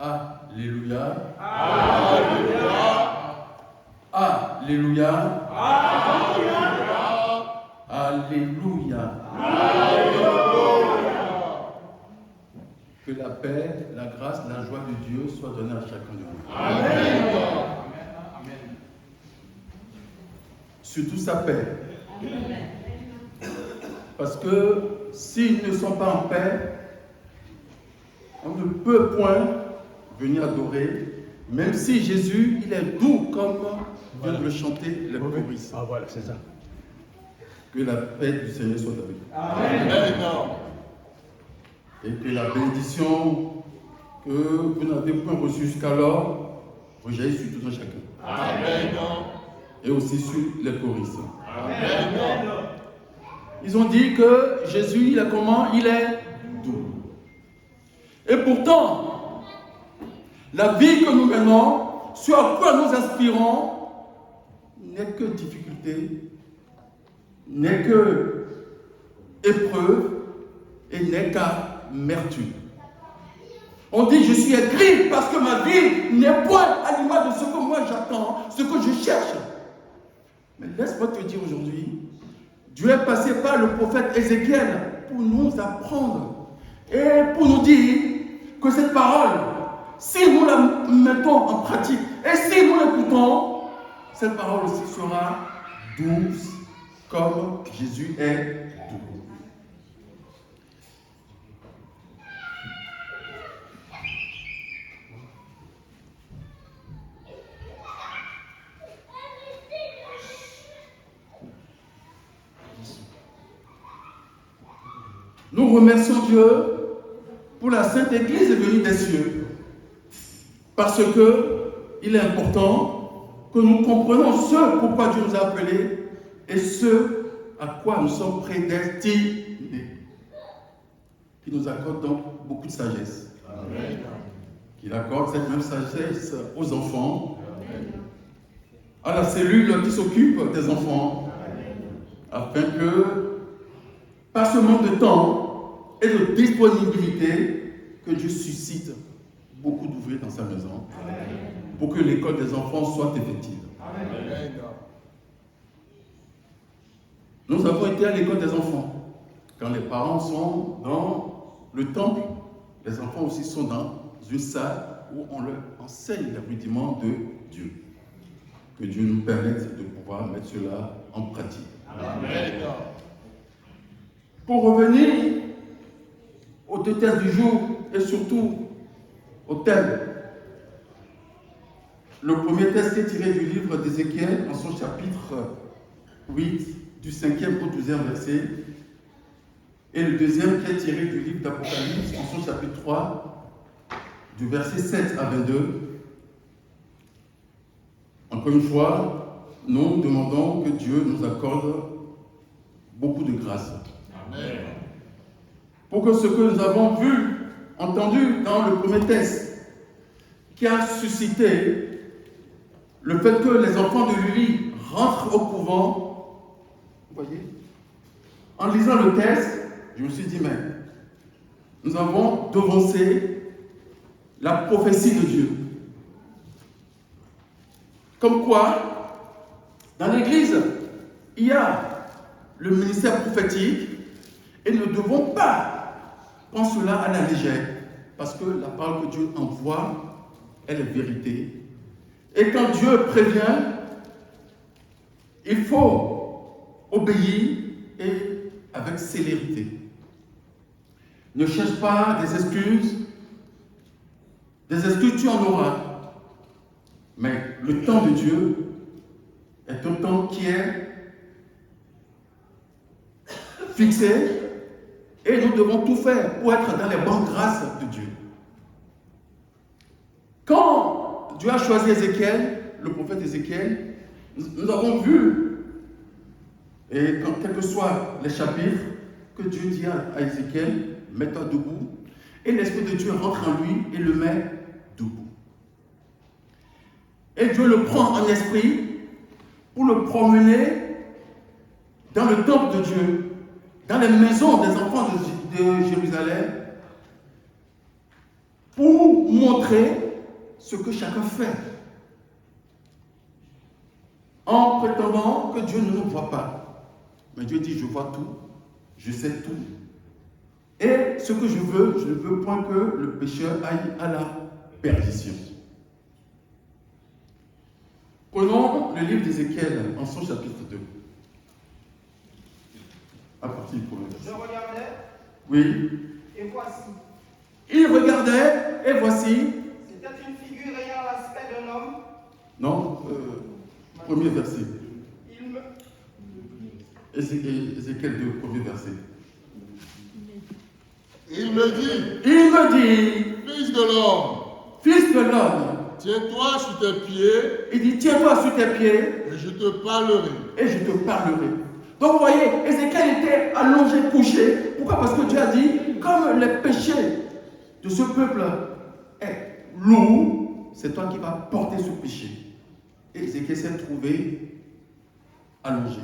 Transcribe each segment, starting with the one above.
Alléluia. Alléluia. Alléluia. Que la paix, la grâce, la joie de Dieu soient données à chacun de nous. Amen. Surtout sa paix. Parce que s'ils ne sont pas en paix, on ne peut point venir adorer, même si Jésus, il est doux comme vient de le chanter le choristes. Ah voilà, c'est ça. Que la paix du Seigneur soit avec vous. Amen. Et que la bénédiction que vous n'avez point reçue jusqu'alors rejaillisse sur tout un chacun. Amen. Et aussi sur les choristes. Amen. Ils ont dit que Jésus, il est comment? Il est doux. Et pourtant, la vie que nous menons, ce à quoi nous aspirons, n'est que difficulté, n'est que épreuve et n'est qu'amertume. On dit je suis aigri parce que ma vie n'est point à l'image de ce que moi j'attends, ce que je cherche. Mais laisse-moi te dire aujourd'hui, Dieu est passé par le prophète Ézéchiel pour nous apprendre et pour nous dire que cette parole, si nous la mettons en pratique et si nous l'écoutons, cette parole aussi sera douce comme Jésus est doux. Nous remercions Dieu pour la Sainte Église venue des cieux, parce que il est important que nous comprenions ce pourquoi Dieu nous a appelés et ce à quoi nous sommes prédestinés. Il nous accorde donc beaucoup de sagesse. Amen. Il accorde cette même sagesse aux enfants, à la cellule qui s'occupe des enfants, afin que, par ce manque de temps et de disponibilité, que Dieu suscite beaucoup d'ouvriers dans sa maison, pour que l'école des enfants soit effective. Amen. Nous avons été à l'école des enfants. Quand les parents sont dans le temple, les enfants aussi sont dans une salle où on leur enseigne les rudiments de Dieu. Que Dieu nous permette de pouvoir mettre cela en pratique. Amen. Pour revenir aux deux thèmes du jour et surtout au thème, le premier texte est tiré du livre d'Ézéchiel en son chapitre 8, du 5e au 12e verset, et le deuxième qui est tiré du livre d'Apocalypse en son chapitre 3, du verset 7 à 22. Encore une fois, nous demandons que Dieu nous accorde beaucoup de grâce. Amen. Pour que ce que nous avons vu, entendu dans le premier texte, qui a suscité le fait que les enfants de Luli rentrent au couvent, vous voyez, en lisant le texte, je me suis dit, mais nous avons devancé la prophétie de Dieu. Comme quoi, dans l'Église, il y a le ministère prophétique et nous ne devons pas prendre cela à la légère, parce que la parole que Dieu envoie, elle est vérité. Et quand Dieu prévient, il faut obéir et avec célérité. Ne cherche pas des excuses. Des excuses, tu en auras. Mais le temps de Dieu est un temps qui est fixé et nous devons tout faire pour être dans les bonnes grâces de Dieu. Quand Dieu a choisi Ézéchiel, le prophète Ézéchiel, nous avons vu, et dans quels que soient les chapitres, que Dieu dit à Ézéchiel, mets-toi debout, et l'Esprit de Dieu rentre en lui et le met debout. Et Dieu le prend en esprit pour le promener dans le temple de Dieu, dans les maisons des enfants de Jérusalem, pour montrer ce que chacun fait, en prétendant que Dieu ne nous voit pas. Mais Dieu dit, je vois tout, je sais tout. Et ce que je ne veux point que le pécheur aille à la perdition. Prenons le livre d'Ézéchiel en son chapitre 2. À partir du premier verset. Je regardais, Oui. et voici, Il regardait, et voici. c'était une figure ayant l'aspect d'un homme. Non, premier verset. Il me, Ézéchiel 2, premier verset. Il me dit, Il me dit, fils de l'homme, fils de l'homme, tiens-toi sur tes pieds il dit, tiens-toi sur tes pieds et je te parlerai. et je te parlerai. Donc vous voyez, Ézéchiel était allongé, couché. Pourquoi? Parce que Dieu a dit, comme les péchés de ce peuple est lourd, c'est toi qui vas porter ce péché. Et Ézéchiel s'est trouvé allongé.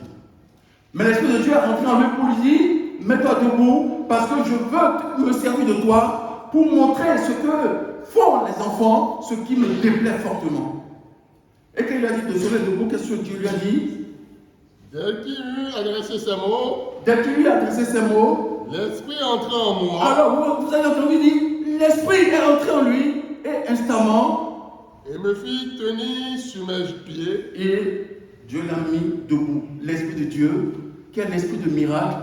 Mais l'Esprit de Dieu est rentré en lui pour lui dire, mets-toi debout, parce que je veux me servir de toi pour montrer ce que font les enfants, ce qui me déplaît fortement. Et quand il a dit de se mettre debout, qu'est-ce que Dieu lui a dit? Dès qu'il eut adressé ces mots, Dès qu'il lui a adressé ces mots, l'Esprit entra en moi alors vous avez entendu dire, l'Esprit est entré en lui, et instamment, et me fit tenir sur mes pieds. et Dieu l'a mis debout. L'Esprit de Dieu, quel esprit de miracle,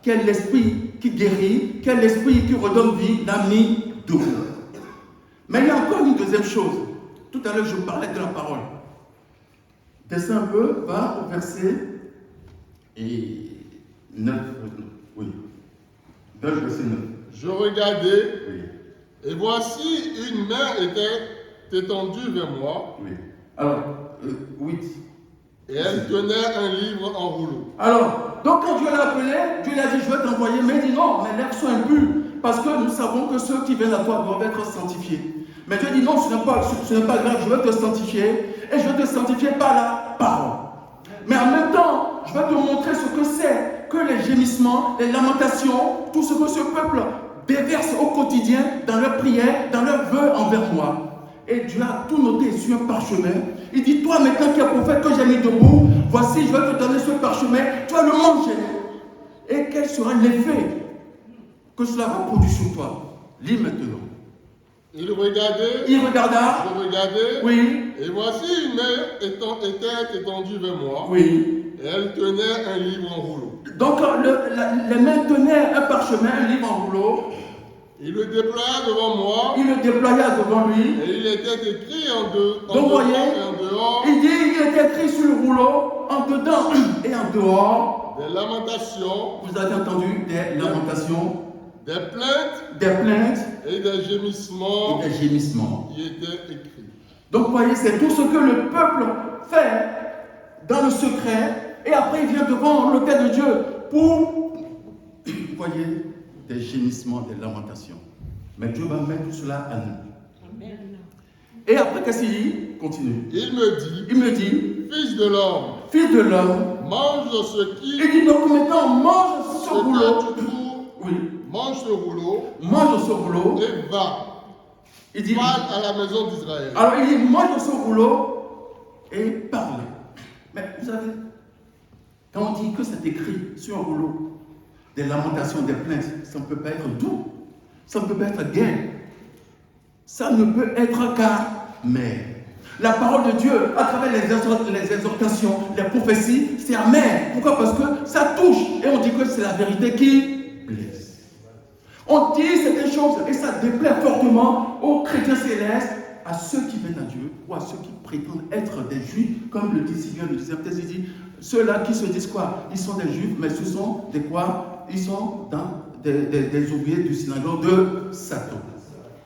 quel esprit qui guérit, quel esprit qui redonne vie, l'a mis debout. Mais il y a encore une deuxième chose. Tout à l'heure, je parlais de la parole. Descends un peu, va au verset 9. Oui. Verset 9. Je regardais, Oui. et voici une main était étendue vers moi, Oui. Alors, 8. et elle tenait un livre en rouleau. Alors, donc quand Dieu l'a appelé, Dieu lui a dit, je vais t'envoyer, mais il dit non, mes lèvres sont impures, parce que nous savons que ceux qui viennent à toi doivent être sanctifiés. Mais Dieu dit non, ce n'est pas grave, je vais te sanctifier, et je vais te sanctifier par la parole. Mais en même temps, je vais te montrer ce que c'est que les gémissements, les lamentations, tout ce que ce peuple déverse au quotidien dans leurs prières, dans leurs vœux envers moi. Et Dieu a tout noté sur un parchemin. Il dit, toi maintenant qui es prophète que j'ai mis debout, voici, je vais te donner ce parchemin, tu vas le manger. Et quel sera l'effet que cela va produire sur toi? Lis maintenant. Il regardait, Il regarda, je regardais, oui, et voici une main était étendue vers moi, oui. et elle tenait un livre en rouleau. Donc les mains tenaient un parchemin, un livre en rouleau. Il le déploya devant moi, Il le déploya devant lui. et il était écrit en dedans Donc, voyez, et en dehors Il dit, il est écrit sur le rouleau, en dedans et en dehors. des lamentations, Vous avez entendu des lamentations, des plaintes des plaintes et des gémissements et des gémissements. qui étaient écrits. Donc, vous voyez, c'est tout ce que le peuple fait dans le secret. Et après, il vient devant l'autel de Dieu pour, vous voyez, des gémissements, des lamentations. Mais Dieu va mettre tout cela à nous. Et après, qu'est-ce qu'il dit? Continue. Il me Il me dit, fils de l'homme, fils de l'homme, mange ce qui il dit donc maintenant, mange ce rouleau. tu trouves, Oui, mange ce rouleau mange ce rouleau. et va. Il dit, Parle à la maison d'Israël. alors il dit, mange ce rouleau et parle. Mais vous savez, quand on dit que c'est écrit sur un rouleau, des lamentations, des plaintes, ça ne peut pas être doux, ça ne peut pas être gai, ça ne peut être qu'amer. La parole de Dieu, à travers les exhortations, les prophéties, c'est amer. Pourquoi? Parce que ça touche et on dit que c'est la vérité qui blesse. On dit certaines choses et ça déplaît fortement aux chrétiens célestes, à ceux qui viennent à Dieu ou à ceux qui prétendent être des juifs, comme le dit si bien le disait, il dit, ceux-là qui se disent quoi? Ils sont des juifs, mais ce sont des quoi? Ils sont dans des ouvriers du synagogue de Satan.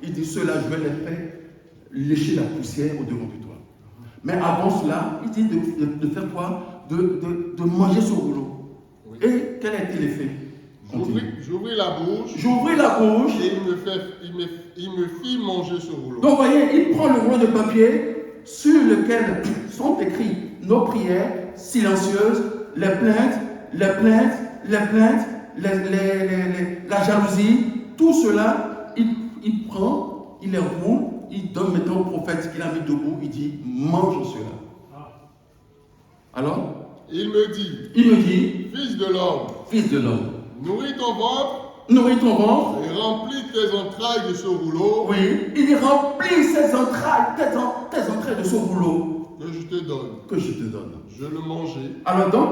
Il dit, ceux-là, je vais les faire lécher la poussière au-devant de toi. Mais avant cela, il dit de faire quoi? De manger ce rouleau. Oui. Et quel a été l'effet? J'ouvris la bouche. J'ouvris la bouche. Et il me fit manger ce rouleau. Donc, vous voyez, il prend le rouleau de papier sur lequel sont écrites nos prières silencieuses, les plaintes, la jalousie, tout cela, il prend, il les roule, il donne maintenant au prophète qu'il a mis debout, il dit, mange cela. Alors, Il me dit, fils de l'homme, nourris ton ventre et remplis tes entrailles de ce rouleau Oui, il dit, remplis ses entrailles, tes entrailles de ce rouleau que je te donne. Je le mangeai. Alors donc,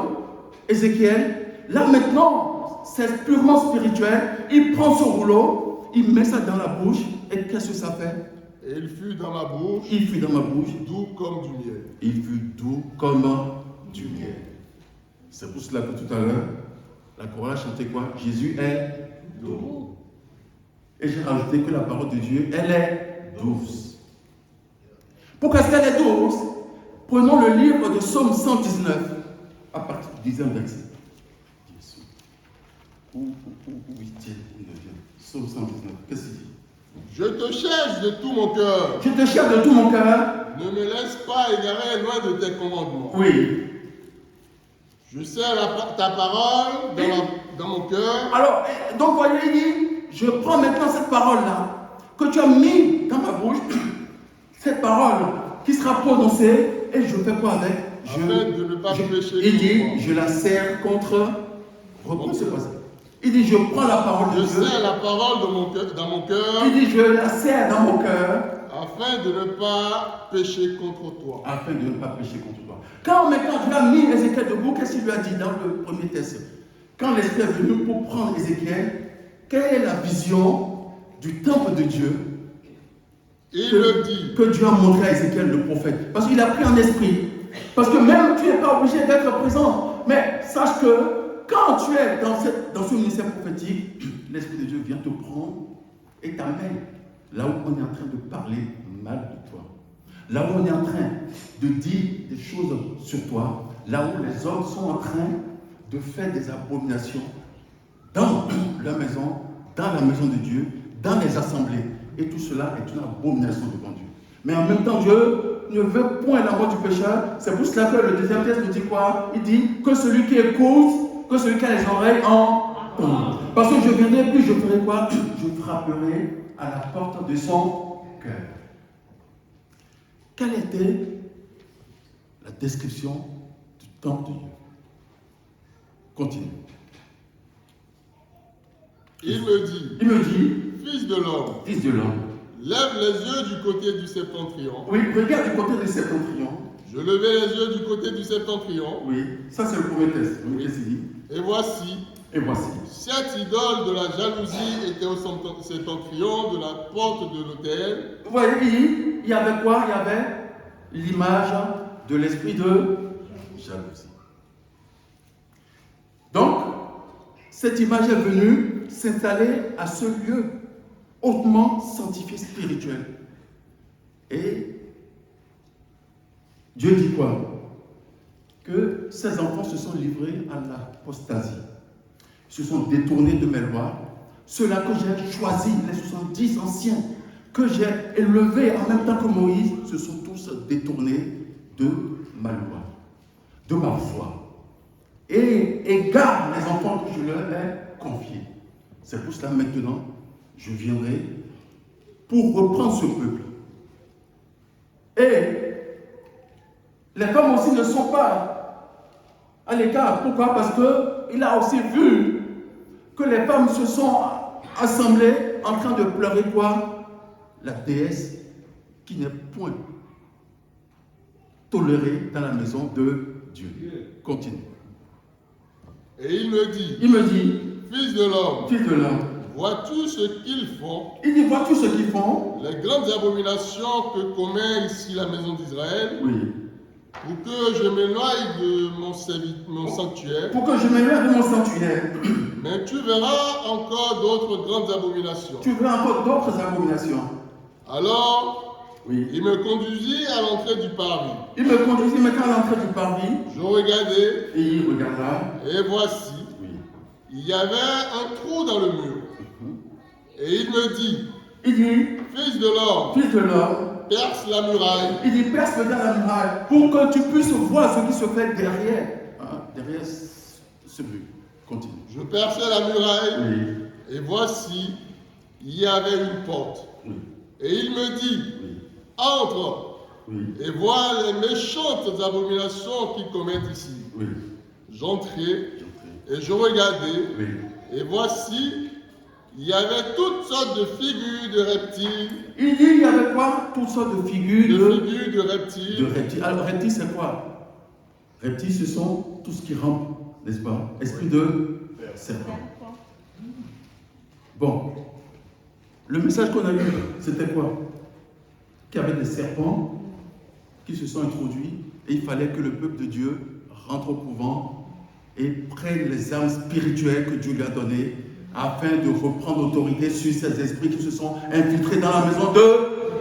Ézéchiel, là maintenant, c'est purement spirituel, il prend ce rouleau, il met ça dans la bouche, et qu'est-ce que ça fait? Et il fut dans ma bouche, doux comme du miel. Il fut doux comme du miel. C'est pour cela que tout à l'heure, la chorale chantait quoi? Jésus est doux. Et j'ai rajouté que la parole de Dieu, elle est douce. Pourquoi est-ce qu'elle est douce? Prenons le livre de Psaume 119, à partir du 10e verset. Où est-il? Psaume 119, qu'est-ce qu'il dit? Je te cherche de tout mon cœur. Je te cherche de tout mon cœur. Ne me laisse pas égarer loin de tes commandements. Oui. Je serre ta parole dans mon cœur. Alors, donc voyez, il dit, je prends maintenant cette parole-là, que tu as mis dans ma bouche, cette parole qui sera prononcée, et je fais quoi avec? Afin de ne pas pécher. Il dit, je la serre contre. Reprends ce passage. Il dit, je prends la parole de Dieu. Je serre la parole dans mon cœur. Il dit, je la serre dans mon cœur. Afin de ne pas pécher contre toi. Afin de ne pas pécher contre toi. Quand maintenant Dieu a mis Ézéchiel debout, qu'est-ce qu'il lui a dit dans le premier texte? Quand l'Esprit est venu pour prendre Ézéchiel, quelle est la vision du temple de Dieu que Dieu a montré à Ézéchiel le prophète? Parce qu'il a pris en esprit. Parce que même tu n'es pas obligé d'être présent. Mais sache que quand tu es dans ce ministère prophétique, l'Esprit de Dieu vient te prendre et t'amène là où on est en train de parler mal de toi. Là où on est en train de dire des choses sur toi. Là où les hommes sont en train de faire des abominations dans la maison de Dieu, dans les assemblées. Et tout cela est une abomination devant Dieu. Mais en même temps, Dieu ne veut point la mort du pécheur. C'est pour cela que le deuxième texte nous dit quoi? Il dit que celui qui écoute, que celui qui a les oreilles entend. Parce que je viendrai, puis je ferai quoi? Je frapperai à la porte de son cœur. Quelle était la description du temple de Dieu? Continue. Il me dit, fils de l'homme, lève les yeux du côté du septentrion. Oui, regarde du côté du septentrion. Je levai les yeux du côté du septentrion. Oui, ça c'est le premier texte. Oui. Et voici. Cette idole de la jalousie était au septentrion de la porte de l'autel. Vous voyez, il y avait quoi? Il y avait l'image de l'esprit de jalousie. Donc, cette image est venue s'installer à ce lieu hautement sanctifié spirituel. Et Dieu dit quoi? Que ces enfants se sont livrés à l'apostasie, se sont détournés de mes lois. Ceux-là que j'ai choisis, les 70 anciens, que j'ai élevés en même temps que Moïse, se sont tous détournés de ma loi, de ma foi. Et égarent les enfants que je leur ai confiés. C'est pour cela maintenant, je viendrai pour reprendre ce peuple. Et les femmes aussi ne sont pas à l'écart. Pourquoi? Parce qu'il a aussi vu que les femmes se sont assemblées en train de pleurer quoi? La déesse qui n'est point tolérée dans la maison de Dieu. Continue. Et il me dit, fils de l'homme, vois-tu ce qu'ils font? Il dit, vois-tu ce qu'ils font? Les grandes abominations que commet ici la maison d'Israël. Oui. Pour que je m'éloigne de mon sanctuaire. Pour que je m'éloigne de mon sanctuaire. Mais tu verras encore d'autres grandes abominations. Tu verras encore d'autres abominations. Alors, oui. Il me conduisit à l'entrée du parvis. Il me conduisit maintenant à l'entrée du parvis. Je regardai. Et il regarda. Et voici. Oui. Il y avait un trou dans le mur. Et il me dit. Il dit. Fils de l'homme. Perce la muraille. Il dit, perce dans la muraille pour que tu puisses voir ce qui se fait derrière. Derrière ce mur. Continue. Je perçais la muraille. Oui. Et voici, il y avait une porte. Oui. Et il me dit, Oui. entre Oui. et vois les méchantes abominations qu'ils commettent ici. Oui. J'entrai et je regardai, Oui. et voici, il y avait toutes sortes de figures de reptiles. Il dit, il y avait quoi? Toutes sortes de figures de reptiles. De reptiles. Alors, reptiles, c'est quoi? Reptiles, ce sont tout ce qui rampe, n'est-ce pas? Esprit de serpent. Bon. Le message qu'on a eu, c'était quoi? Qu'il y avait des serpents qui se sont introduits et il fallait que le peuple de Dieu rentre au couvent et prenne les armes spirituelles que Dieu lui a données afin de reprendre autorité sur ces esprits qui se sont infiltrés dans la maison de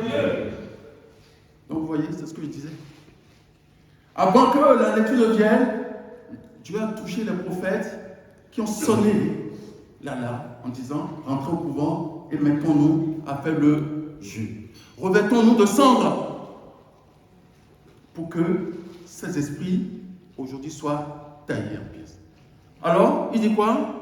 Dieu. Donc vous voyez, c'est ce que je disais. Avant que la lecture ne vienne, Dieu a touché les prophètes qui ont sonné l'alarme en disant, rentrez au couvent et mettons-nous à faire le jeûne. Revêtons-nous de cendres pour que ces esprits aujourd'hui soient taillés en pièces. Alors, il dit quoi?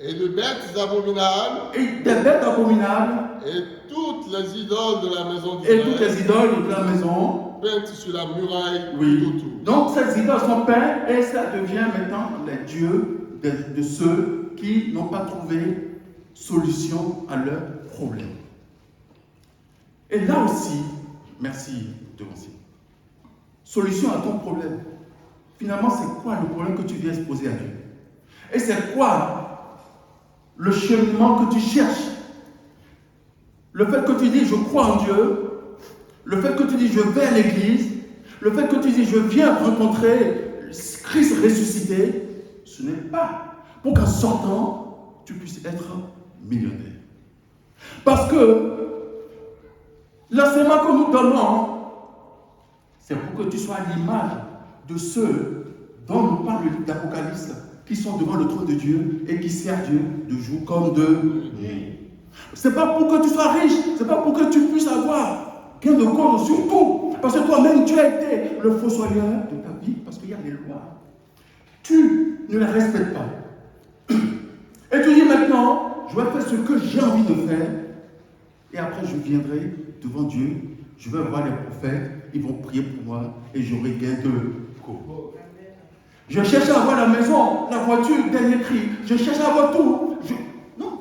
Et de bêtes abominables. Et des bêtes abominables. Et toutes les idoles de la maison d'Israël. Et toutes les idoles de la maison. Peintes sur la muraille. Oui. Tout autour. Donc ces idoles sont peintes et ça devient maintenant les dieux de ceux qui n'ont pas trouvé solution à leurs problèmes. Et là aussi, merci Devancier. Solution à ton problème. Finalement, c'est quoi le problème que tu viens exposer à Dieu? Et c'est quoi le cheminement que tu cherches? Le fait que tu dis je crois en Dieu, le fait que tu dis je vais à l'église, le fait que tu dis je viens rencontrer Christ ressuscité, ce n'est pas pour qu'en sortant, tu puisses être millionnaire. Parce que l'enseignement que nous donnons, c'est pour que tu sois à l'image de ceux dont nous parle le livre d'Apocalypse, qui sont devant le trône de Dieu et qui servent Dieu de jour comme de nuit. C'est pas pour que tu sois riche, c'est pas pour que tu puisses avoir gain de cause sur tout. Parce que toi-même, tu as été le fossoyeur de ta vie, parce qu'il y a des lois. Tu ne les respectes pas. Et tu dis maintenant, je vais faire ce que j'ai envie de faire, et après je viendrai devant Dieu, je vais voir les prophètes, ils vont prier pour moi, et j'aurai gain de cause. Je cherche à avoir la maison, la voiture, dernier cri, je cherche à avoir tout. Non,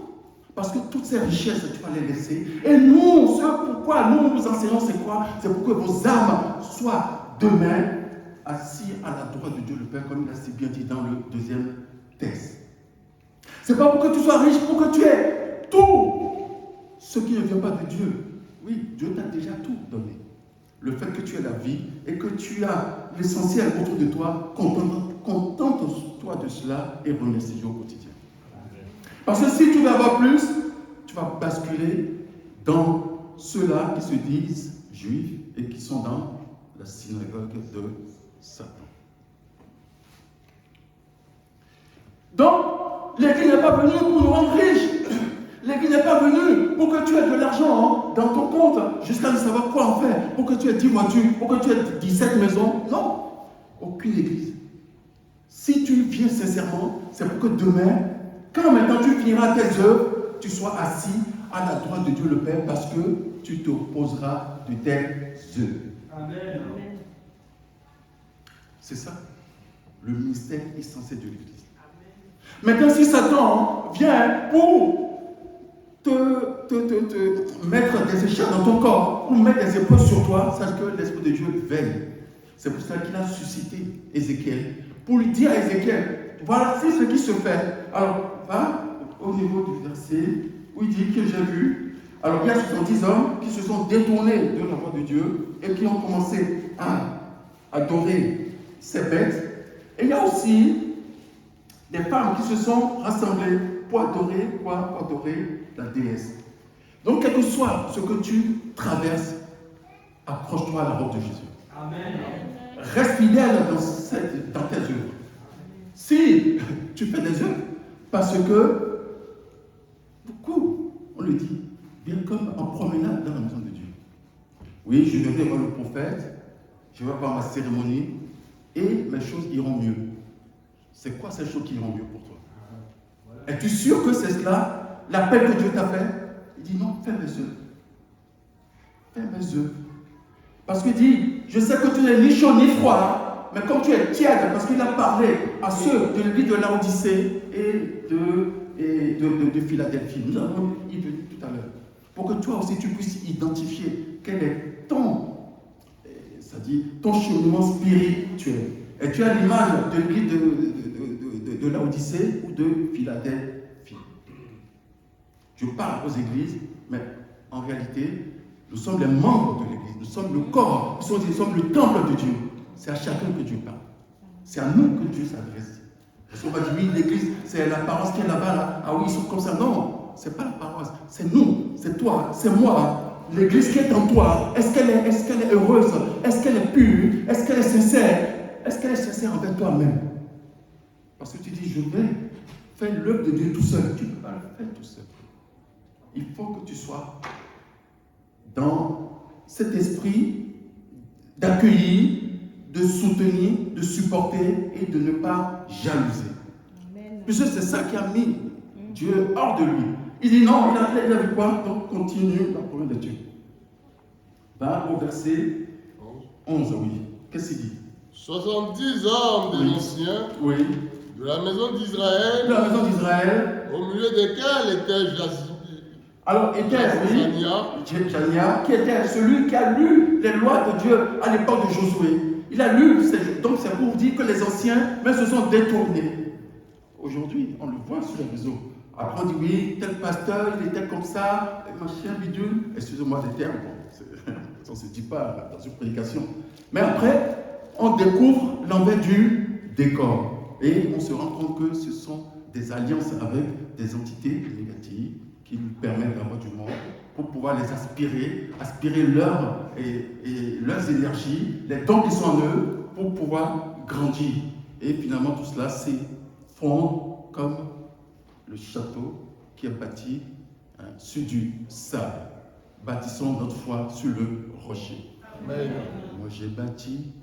parce que toutes ces richesses, tu vas les laisser. Et nous, ce pourquoi nous nous enseignons, c'est quoi? C'est pour que vos âmes soient demain assis à la droite de Dieu le Père, comme il a si bien dit dans le deuxième texte. C'est pas pour que tu sois riche, pour que tu aies tout ce qui ne vient pas de Dieu. Oui, Dieu t'a déjà tout donné. Le fait que tu aies la vie et que tu as l'essentiel autour de toi, contente-toi de cela et remercie Dieu au quotidien. Parce que si tu veux avoir plus, tu vas basculer dans ceux-là qui se disent juifs et qui sont dans la synagogue de Satan. Donc, l'Église n'est pas venue pour nous rendre riches. L'Église n'est pas venue pour que tu aies de l'argent dans ton compte jusqu'à ne savoir quoi en faire, pour que tu aies 10 voitures, pour que tu aies 17 maisons. Non, aucune Église. Si tu viens sincèrement, c'est pour que demain, quand maintenant tu finiras tes œuvres, tu sois assis à la droite de Dieu le Père parce que tu te opposeras de tes œuvres. Amen. C'est ça, le mystère essentiel de l'Église. Maintenant, si Satan vient pour te mettre des échelles dans ton corps, ou mettre des épreuves sur toi, sache que l'Esprit de Dieu veille. C'est pour ça qu'il a suscité Ézéchiel, pour lui dire à Ézéchiel, voilà, c'est ce qui se fait. Alors, va au niveau du verset où il dit que j'ai vu. Alors, il y a 70 hommes qui se sont détournés de la voie de Dieu et qui ont commencé à adorer ces bêtes. Et il y a aussi des femmes qui se sont rassemblées pour adorer quoi? Pour adorer la déesse. Donc, quel que soit ce que tu traverses, accroche-toi à la robe de Jésus. Amen. Reste fidèle dans tes œuvres. Si tu fais des œuvres, parce que beaucoup, on le dit, viennent comme en promenade dans la maison de Dieu. Oui, je viendrai voir le prophète, je vais voir ma cérémonie, et mes choses iront mieux. C'est quoi ces choses qui iront mieux pour toi? Es-tu sûr que c'est cela, l'appel que Dieu t'a fait? Il dit non, fais mes œuvres. fais mes œuvres. Parce qu'il dit, je sais que tu n'es ni chaud ni froid, mais comme tu es tiède, parce qu'il a parlé à ceux de l'église de Laodicée et de Philadelphie. Nous allons y venir tout à l'heure. Pour que toi aussi tu puisses identifier quel est ton cheminement spirituel. Et tu as l'image de l'église de Laodicée ou de Philadelphie. Je parle aux églises, mais en réalité, nous sommes les membres de l'église, nous sommes le corps, nous sommes le temple de Dieu. C'est à chacun que Dieu parle. C'est à nous que Dieu s'adresse. Parce qu'on va dire, oui, l'église, c'est la paroisse qui est là-bas, là. Ah oui, ils sont comme ça. Non, c'est pas la paroisse. C'est nous, c'est toi, c'est moi. L'église qui est en toi, est-ce qu'elle est heureuse? Est-ce qu'elle est pure? Est-ce qu'elle est sincère? Est-ce qu'elle est sincère envers toi-même? Parce que tu dis, je vais faire l'œuvre de Dieu tout seul. Tu ne peux pas le faire tout seul. Il faut que tu sois dans cet esprit d'accueillir, de soutenir, de supporter et de ne pas jalouser. Puisque c'est ça qui a mis Dieu hors de lui. Il dit non, il a vu quoi? Donc continue la parole de Dieu. Va au verset 11, oui. Qu'est-ce qu'il dit? 70 hommes des anciens de la maison d'Israël, au milieu desquels était alors, Jania, qui était celui qui a lu les lois de Dieu à l'époque de Josué. Il a lu, donc c'est pour dire que les anciens, mais se sont détournés. Aujourd'hui, on le voit sur les réseaux. Après, on dit oui, tel pasteur, il était comme ça, machin, bidule. Excusez-moi des termes, ça ne se dit pas dans une prédication. Mais après, on découvre l'envers du décor. Et on se rend compte que ce sont des alliances avec des entités négatives qui nous permettent d'avoir du monde pour pouvoir les aspirer leurs énergies, les dons qui sont en eux, pour pouvoir grandir. Et finalement, tout cela s'effondre comme le château qui est bâti sur du sable. Bâtissons notre foi sur le rocher. Amen. Moi, j'ai bâti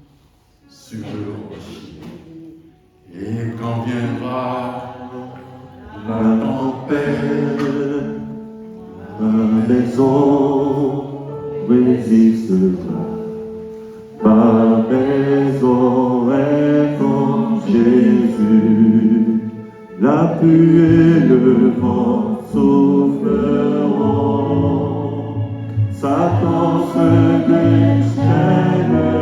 sur le rocher. Et quand viendra la tempête, ma maison résistera. Ma maison est en Jésus. La pluie et le vent souffleront. Satan se déchaînera.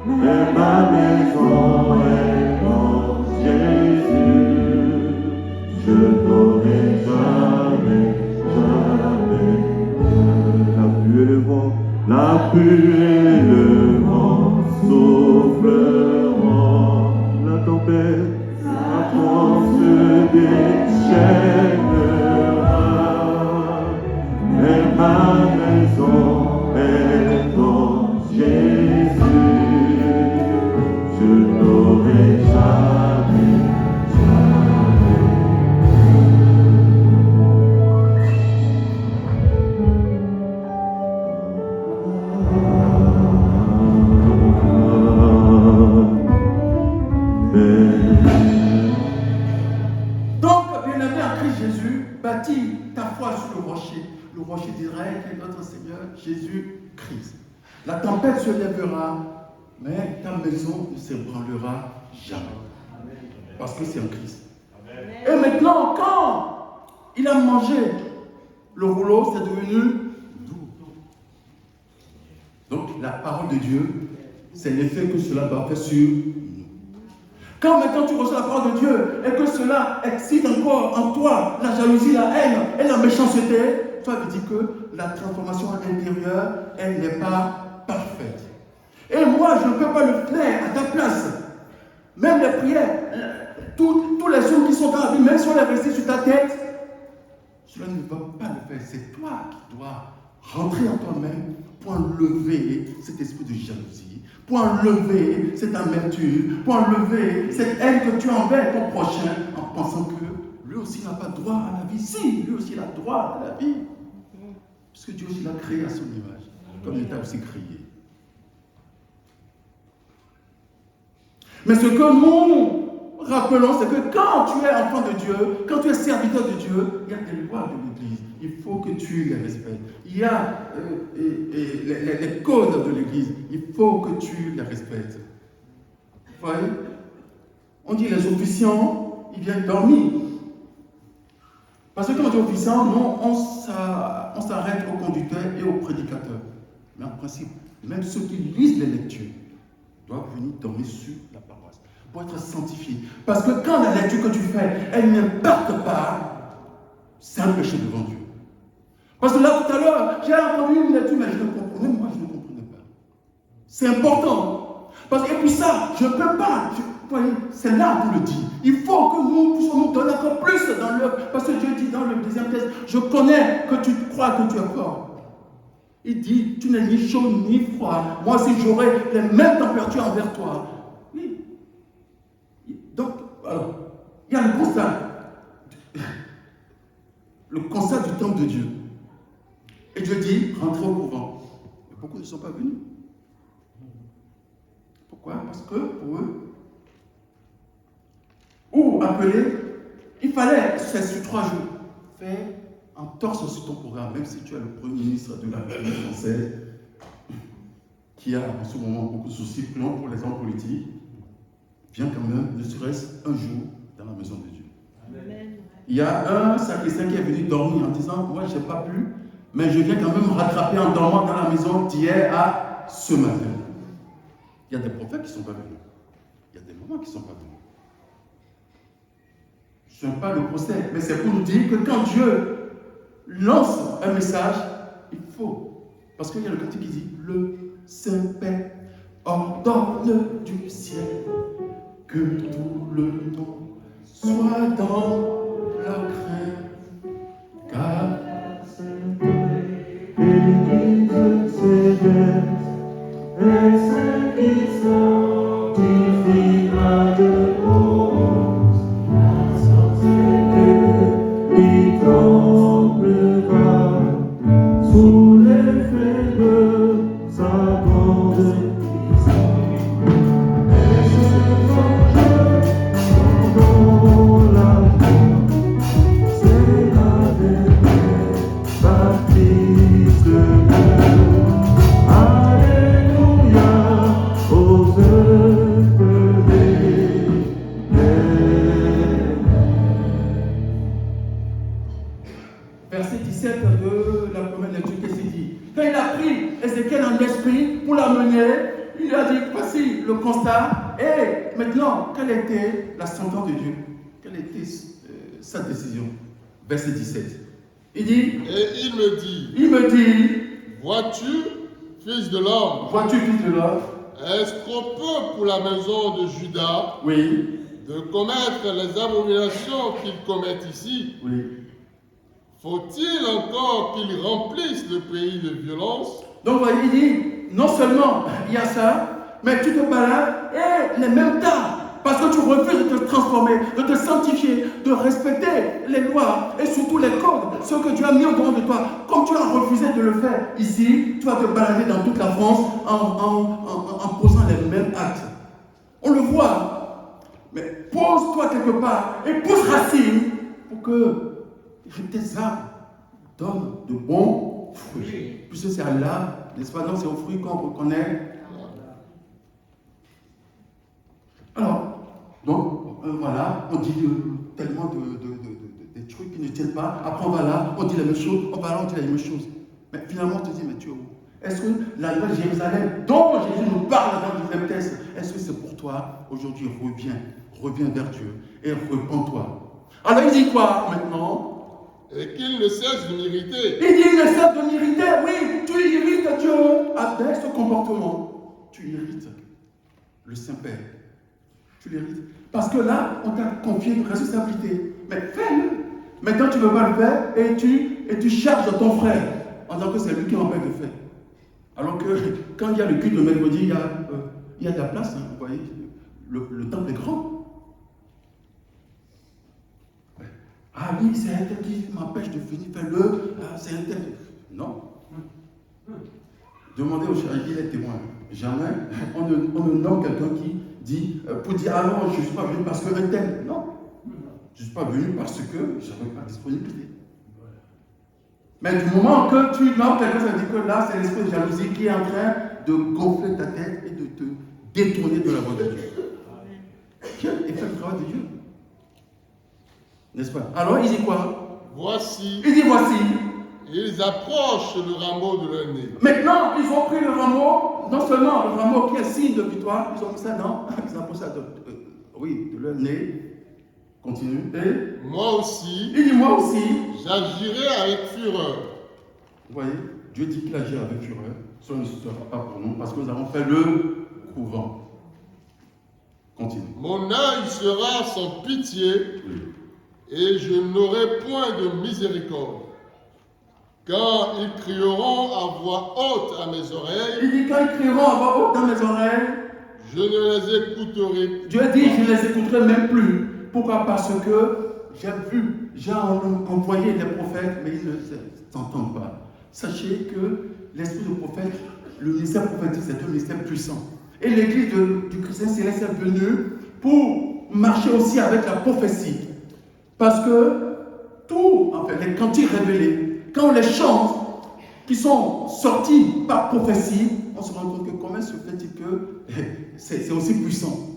Mais ma maison est en Jésus. Je n'aurai jamais la pluie et le vent souffleront. La tempête, se déchaînera. Mais ma maison est en Jésus. Je n'aurai jamais. Bâtis ta foi sur le rocher d'Israël qui est notre Seigneur Jésus-Christ. La tempête se lèvera, mais ta maison ne s'ébranlera jamais. Parce que c'est en Christ. Et maintenant, quand il a mangé le rouleau, c'est devenu doux. Donc la parole de Dieu, c'est l'effet que cela va faire sur nous. Quand maintenant tu reçois la parole de Dieu et que cela excite encore en toi la jalousie, la haine et la méchanceté, ça veut dire que la transformation intérieure, elle n'est pas parfaite. Et moi, je ne peux pas le faire à ta place. Même les prières, tous les jours qui sont dans la vie, même si on les resté sur ta tête, cela ne va pas le faire. C'est toi qui dois rentrer en toi-même pour enlever cet esprit de jalousie, pour enlever cette amertume, pour enlever cette haine que tu as envers ton prochain en pensant que lui aussi n'a pas droit à la vie. Si, lui aussi il a droit à la vie. Parce que Dieu aussi l'a créé à son image, comme il t'a aussi créé. Mais ce que nous rappelons, c'est que quand tu es enfant de Dieu, quand tu es serviteur de Dieu, il y a des lois de l'Église. Il faut que tu les respectes. Il y a les codes de l'Église. Il faut que tu les respectes. Vous voyez? On dit les officiants, ils viennent dormir. Parce que quand on dit officiant, non, on s'arrête aux conducteurs et aux prédicateurs. Mais en principe, même ceux qui lisent les lectures doivent venir dormir sur la paroisse pour être sanctifiés. Parce que quand la lecture que tu fais, elle n'impacte pas, c'est un péché devant Dieu. Parce que là, tout à l'heure, j'ai entendu une lecture, mais je ne comprenais, moi, je ne comprenais pas. C'est important. Parce que, et puis ça, je ne peux pas. Vous voyez, c'est là qu'on le dit. Il faut que nous puissions nous donner encore plus dans l'œuvre. Parce que Dieu dit dans le deuxième texte, je connais que tu crois que tu es fort. Il dit, tu n'es ni chaud ni froid. Moi aussi, j'aurai les mêmes températures envers toi. Oui. Donc, alors, il y a le constat. Le constat du temple de Dieu. Et Dieu dit, rentrez au couvent. Mais beaucoup ne sont pas venus. Pourquoi? Parce que pour eux, ou appelé, il fallait, c'est sur 3 jours, faire un torse sur ton programme, même si tu es le Premier ministre de la République française, qui a en ce moment beaucoup de soucis pour les hommes politiques, viens quand même, ne serait-ce un jour dans la maison de Dieu. Amen. Il y a un sacristain qui est venu dormir en disant, moi je n'ai pas pu, mais je viens quand même rattraper en dormant dans la maison d'hier à ce matin. Il y a des prophètes qui ne sont pas venus. Il y a des moments qui ne sont pas venus. Ce n'est pas le procès, mais c'est pour nous dire que quand Dieu lance un message, il faut. Parce qu'il y a le cantique qui dit, le Saint-Père ordonne du ciel que tout le monde soit dans la crainte. Car Église céleste, et ceux qui sanctifiera de rose, la sorcellerie lui tombera sous l'effet de sa grande puissance. Et ses anges sont dans la joie, c'est la dernière baptiste de Dieu. Alléluia, aux œuvres des verset 17 de la première lecture, qu'est-ce qu'il dit? Quand il a pris Ézéchiel en esprit pour l'amener, il lui a dit, voici le constat, et maintenant, quelle était la sentence de Dieu? Quelle était sa décision? Verset 17. Il dit, et il me dit, vois-tu, fils de l'homme, fils de l'homme, est-ce trop peu pour la maison de Juda oui, de commettre les abominations qu'ils commettent ici? oui. Faut-il encore qu'ils remplissent le pays de violence? Donc, vous voyez, il dit, non seulement il y a ça, mais tu te balades et les mêmes temps, parce que tu refuses de te transformer, de te sanctifier, de respecter les lois et surtout les codes, ce que Dieu a mis au devant de toi. Comme tu as refusé de le faire ici, tu vas te balader dans toute la France en posant les mêmes actes. On le voit. Mais pose-toi quelque part et pousse racine pour que tes arbres donnent de bons fruits. Puisque c'est à l'arbre, n'est-ce pas? Non, c'est aux fruits qu'on reconnaît. Alors, donc, voilà, on dit tellement des trucs qui ne tiennent pas. Après, on va là, on dit la même chose, on va là, on dit la même chose. Mais finalement, on te dit, mais tu es où? Est-ce que la nouvelle Jérusalem, dont Jésus nous parle dans le deuxième texte, est-ce que c'est pour toi? Aujourd'hui, reviens vers Dieu et repens-toi. Alors, il dit quoi maintenant? Et qu'il ne cesse de m'irriter. Il dit, il ne cesse de m'irriter. Oui, tu irrites Dieu avec ce comportement. Tu irrites le Saint-Père. Tu l'irrites. Parce que là, on t'a confié une responsabilité. Mais fais-le. Maintenant, tu ne veux pas le faire et tu charges ton frère en disant que c'est lui qui m'empêche de faire. Alors que quand il y a le culte de mercredi, il y a de la place. Hein, vous voyez, le temple est grand. Ah oui, c'est un tel qui m'empêche de venir faire le. C'est un tel. Non. Demandez au chéri, il est témoin. Jamais on ne nomme quelqu'un qui dit, pour dire, ah non, je ne suis pas venu parce que un tel. Non. Je ne suis pas venu parce que je n'avais pas de disponibilité. Mais du moment que tu nommes quelqu'un, ça veut dire que là, c'est l'esprit de jalousie qui est en train de gonfler ta tête et de te détourner de la voie de Dieu. Dieu est fait le travail de Dieu. N'est-ce pas? Alors, il dit quoi? Voici. Il dit voici. Ils approchent le rameau de leur nez. Maintenant, ils ont pris le rameau, non seulement le rameau qui est signe de victoire, ils ont mis ça dans, ils ont pris ça de leur nez. Continue. Et moi aussi. Il dit moi aussi. J'agirai avec fureur. Vous voyez, Dieu dit qu'il agit avec fureur. Ça ne sera pas pour nous parce que nous avons fait le couvent. Continue. Mon œil sera sans pitié et je n'aurai point de miséricorde. Quand ils crieront à voix haute à mes oreilles, il dit quand ils crieront à voix haute dans mes oreilles, je ne les écouterai pas. Dieu dit je ne les écouterai même plus. Pourquoi? Parce que j'ai envoyé des prophètes, mais ils ne s'entendent pas. Sachez que l'esprit de prophète, le ministère prophétique, c'est un ministère puissant. Et l'église du chrétien céleste est venue pour marcher aussi avec la prophétie. Parce que tout, en fait, les cantiques révélés, quand on les chante, qui sont sortis par prophétie, on se rend compte que comment se fait-il que c'est aussi puissant.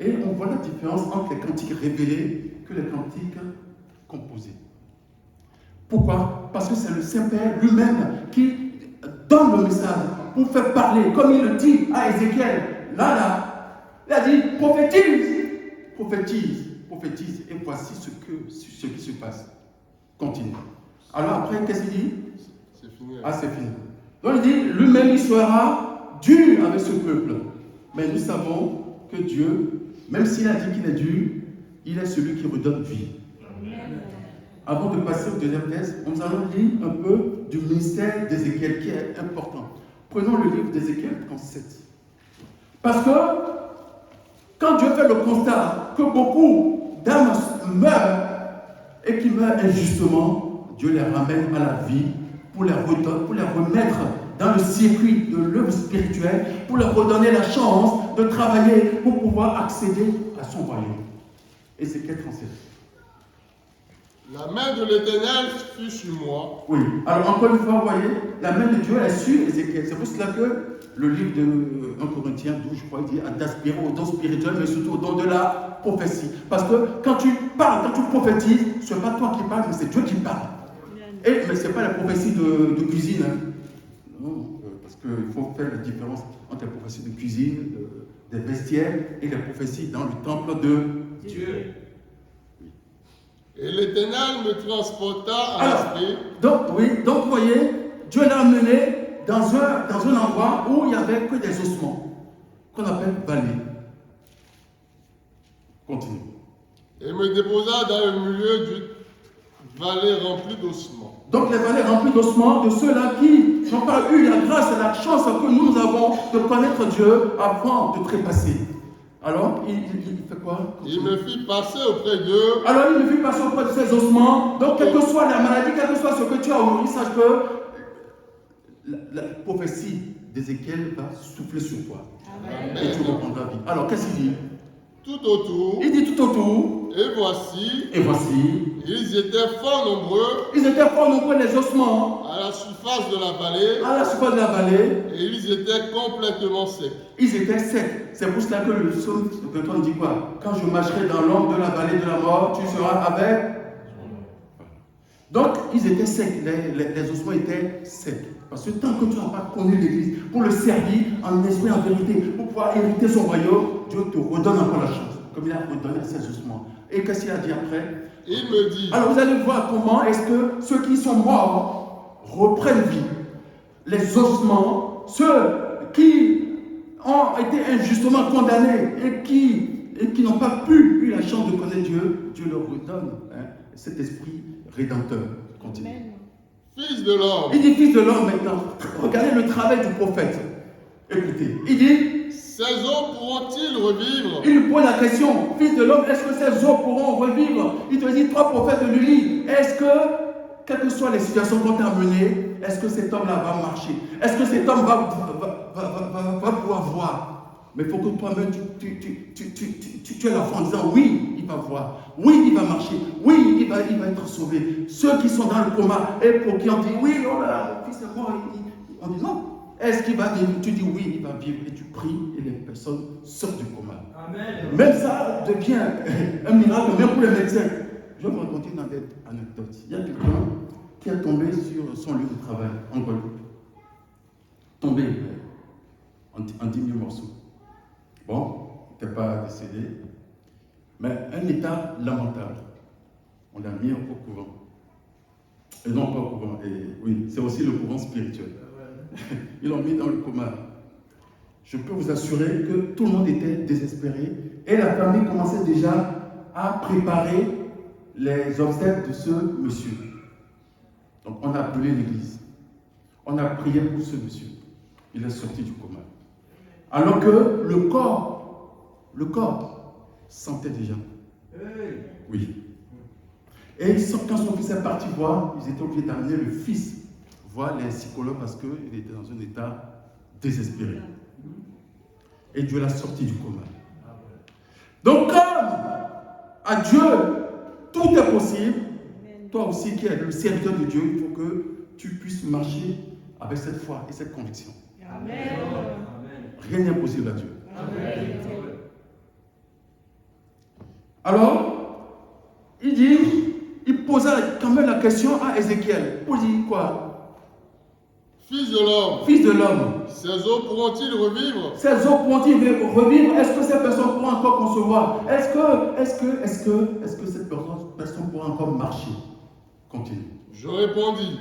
Et on voit la différence entre les cantiques révélés que les cantiques composés. Pourquoi? Parce que c'est le Saint-Père lui-même qui donne le message pour faire parler, comme il le dit à Ézéchiel. Là, il a dit prophétise, prophétise, prophétise, et voici ce qui se passe. Continue. Alors après, qu'est-ce qu'il dit? C'est fini. Ah, c'est fini. Donc il dit, lui-même il sera dur avec ce peuple. Mais nous savons que Dieu, même s'il a dit qu'il est dur, il est celui qui redonne vie. Amen. Avant de passer au deuxième texte, nous allons lire un peu du ministère d'Ézéchiel qui est important. Prenons le livre d'Ézéchiel 37. Parce que quand Dieu fait le constat que beaucoup d'âmes meurent et qui meurent injustement, Dieu les ramène à la vie pour les remettre dans le circuit de l'œuvre spirituelle, pour leur redonner la chance de travailler pour pouvoir accéder à son royaume. Ézéchiel 37. La main de l'Éternel fut sur moi. Oui. Alors encore une fois, vous voyez, la main de Dieu est sur Ézéchiel. C'est pour cela que le livre de 1 Corinthiens 12, je crois, il dit d'aspirer au don spirituel, mais surtout au don de la prophétie. Parce que quand tu parles, quand tu prophétises, ce n'est pas toi qui parles, mais c'est Dieu qui parle. Mais ce n'est pas la prophétie de cuisine. Hein. Non, parce qu'il faut faire la différence entre la prophétie de cuisine, des vestiaires, et la prophétie dans le temple de Dieu. Et l'Éternel me transporta à l'esprit. Donc vous voyez, Dieu l'a amené dans un endroit où il n'y avait que des ossements, qu'on appelle vallée. Continue. Et me déposa dans le milieu d'une vallée remplie d'ossements. Donc les vallées remplies d'ossements de ceux-là qui n'ont pas eu la grâce et la chance que nous avons de connaître Dieu avant de trépasser. Alors, il fait quoi? Il me fit passer auprès d'eux. Alors, il me fit passer auprès de ces ossements. Donc, quelle que soit la maladie, quel que soit ce que tu as aujourd'hui, sache que la prophétie d'Ézéchiel va souffler sur toi. Amen. Et tu reprendras vie. Alors, qu'est-ce qu'il dit? Tout autour. Il dit tout autour. Et voici. Ils étaient fort nombreux. Ils étaient fort nombreux, les ossements. À la surface de la vallée. À la surface de la vallée. Et ils étaient complètement secs. Ils étaient secs. C'est pour cela que le psaume 23 dit quoi? Quand je marcherai dans l'ombre de la vallée de la mort, tu seras avec. Donc, ils étaient secs. Les ossements étaient secs. Parce que tant que tu n'as pas connu l'Église, pour le servir en esprit, en vérité, pour pouvoir hériter son royaume, Dieu te redonne encore la chance. Comme il a redonné à ses ossements. Et qu'est-ce qu'il a dit après? Il me dit. Alors vous allez voir comment est-ce que ceux qui sont morts reprennent vie. Les ossements, ceux qui ont été injustement condamnés et qui n'ont pas pu eu la chance de connaître Dieu, Dieu leur redonne cet esprit rédempteur. Continue. Fils de l'homme. Il dit fils de l'homme maintenant. Regardez le travail du prophète. Écoutez, il dit. Ces eaux pourront-ils revivre? Il pose la question, fils de l'homme, est-ce que ces eaux pourront revivre? Il te dit, toi prophète de lui, est-ce que, quelles que soient les situations qu'on t'a amenées, est-ce que cet homme-là va marcher? Est-ce que cet homme va pouvoir voir? Mais il faut que toi-même, tu es l'enfant en disant oui, il va voir, oui, il va marcher, oui, il va être sauvé. Ceux qui sont dans le coma et pour qui on dit oui, oh là, mon fils est mort, on dit non. Est-ce qu'il va vivre? Tu dis oui, il va vivre et tu pries et les personnes sortent du coma. Amen. Même ça devient un miracle, même pour les médecins. Je vais vous raconter une anecdote. Il y a quelqu'un qui est tombé sur son lieu de travail en Guadeloupe. Tombé en 10 000 morceaux. Bon, il n'était pas décédé, mais un état lamentable. On l'a mis au couvent. Et non, pas au couvent, oui, c'est aussi le couvent spirituel. Ils l'ont mis dans le coma. Je peux vous assurer que tout le monde était désespéré et la famille commençait déjà à préparer les obsèques de ce monsieur. Donc on a appelé l'église. On a prié pour ce monsieur. Il est sorti du coma. Alors que le corps sentait déjà. Oui. Et quand son fils est parti voir, ils étaient obligés d'amener le fils voir les psychologues parce qu'il était dans un état désespéré. Et Dieu l'a sorti du coma. Donc comme à Dieu, tout est possible, toi aussi qui es le serviteur de Dieu, il faut que tu puisses marcher avec cette foi et cette conviction. Amen. Rien n'est impossible à Dieu. Amen. Alors, il posa quand même la question à Ézéchiel. Il dit quoi? Fils de l'homme. Fils de l'homme. Ces os pourront-ils revivre? Ces os pourront-ils revivre? Est-ce que ces personnes pourront encore concevoir? Est-ce que cette personne pourra encore marcher? Continue. Je répondis,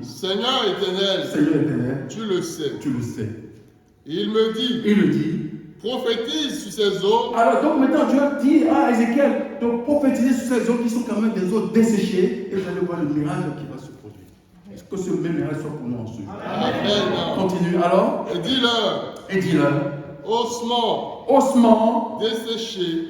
Seigneur éternel, tu le sais. Il me dit, prophétise sur ces eaux. Alors donc maintenant Dieu dit à Ézéchiel de prophétiser sur ces eaux qui sont quand même des eaux desséchées et vous allez voir le miracle qui va se produire. Est-ce que ce même miracle soit pour nous en ce jour? Amen. Continue alors. Et dis-leur. Ossements desséchés.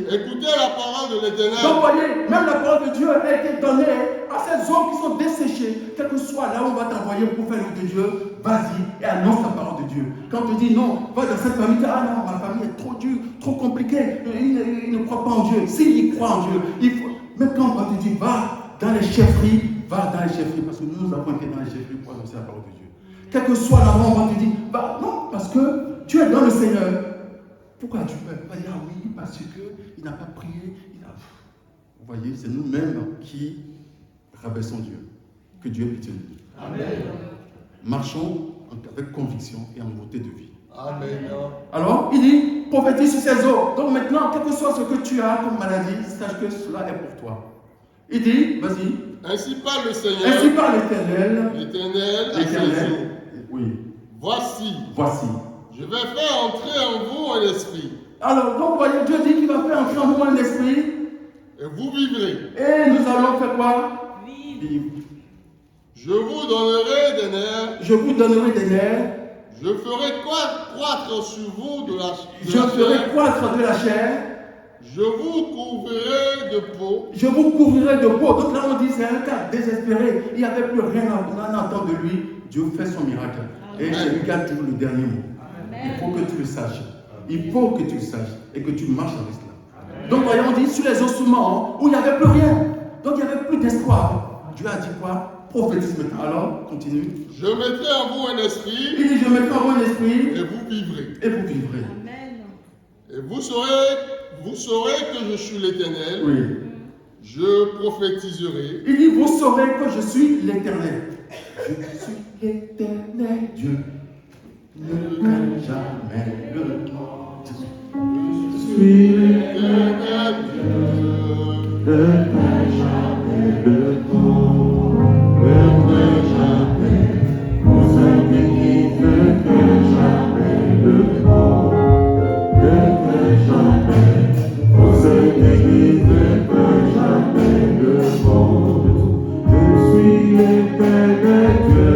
Écoutez la parole de l'Éternel. Donc vous voyez, même la parole de Dieu a été donnée à ces eaux qui sont desséchées. Quel que soit là où on va t'envoyer pour faire l'œuvre de Dieu, vas-y et annonce la parole de Dieu. Quand on te dit non, va dans cette famille, ah non, ma famille est trop dure, trop compliquée, il ne croit pas en Dieu. S'il croit en Dieu, même quand on va te dire va dans les chefferies, parce que nous avons été dans les chefferies pour annoncer la parole de Dieu. Quel que soit là où on va te dire, bah non, parce que tu es dans le Seigneur. Pourquoi tu peux pas dire oui, parce qu'il n'a pas prié. Vous voyez, c'est nous-mêmes qui rabaissons Dieu. Que Dieu ait pitié de nous. Amen. Marchons avec conviction et en beauté de vie. Amen. Alors, il dit, prophétise sur ces eaux. Donc maintenant, quel que soit ce que tu as comme maladie, sache que cela est pour toi. Il dit, vas-y. Ainsi parle le Seigneur. Ainsi parle l'Éternel. L'Éternel. Oui. Voici. Je vais faire entrer en vous un esprit. Alors, donc, voyez, Dieu dit qu'il va faire entrer en nous un esprit. Et vous vivrez. Et nous allons faire quoi? Vivre. Je vous donnerai des nerfs. Je ferai croître sur vous de la chair. Je vous couvrirai de peau. Donc là, on dit c'est un cas désespéré. Il n'y avait plus rien à entendre de lui. Dieu fait son miracle. Amen. Et c'est lui qui a toujours le dernier mot. Amen. Il faut que tu le saches. Et que tu marches avec cela. Amen. Donc, voyons, on dit sur les ossements où il n'y avait plus rien. Donc, il n'y avait plus d'espoir. Dieu a dit quoi? Prophétise maintenant. Alors, continue. Je mettrai en vous un esprit. Il dit, je mettrai en vous un esprit. Et vous vivrez. Amen. Et vous saurez que je suis l'Éternel. Oui. Je prophétiserai. Il dit, vous saurez que je suis l'Éternel. Je suis l'Éternel Dieu. Ne crains jamais le monde. Je suis l'Éternel Dieu. Ne crains jamais le monde. Ne crains jamais. Mon Saint-Église, ne crains jamais le monde. Ne crains jamais. Mon Saint-Église, ne crains jamais le monde. Je suis l'Éternel Dieu.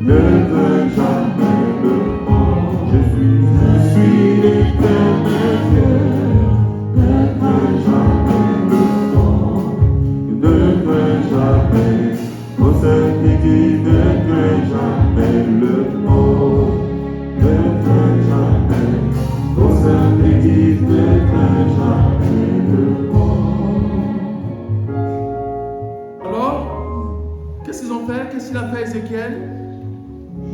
Ne crains jamais le monde. Je suis l'Éternel Dieu. Ne crains jamais le monde. Ne crains jamais. Mon Saint-Église, ne crains jamais le monde. Ne crains jamais. l'Église ne fait jamais le mort. Alors, qu'est-ce qu'ils ont fait? Qu'est-ce qu'il a fait, Ézéchiel?